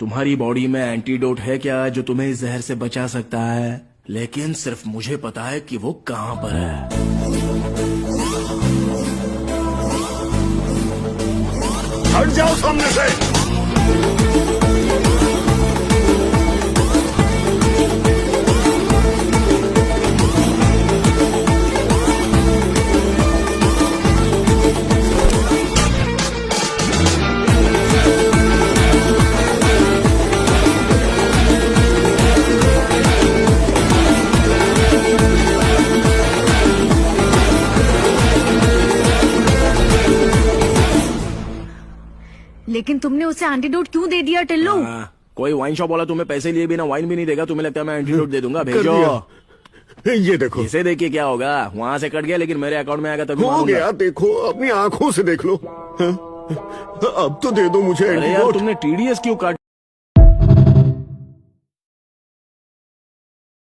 तुम्हारी बॉडी में एंटीडोट है क्या जो तुम्हें इस जहर से बचा सकता है? लेकिन सिर्फ मुझे पता है कि वो कहाँ पर है। हट जाओ सामने से। लेकिन तुमने उसे एंटीडोट क्यों दे दिया टिल्लू? कोई वाइन शॉप वाला तुम्हें पैसे लिए बिना वाइन भी नहीं देगा। तुम्हें लगता है मैं एंटीडोट दे दूंगा? भेजो। ये देखो। इसे देखिए क्या होगा। वहाँ से कट गया लेकिन मेरे अकाउंट में आएगा तभी हो गया। देखो अपनी आंखों से देख लो। अब तो दे दो मुझे अरे यार एंटीडोट। तुमने टीडीएस क्यों काट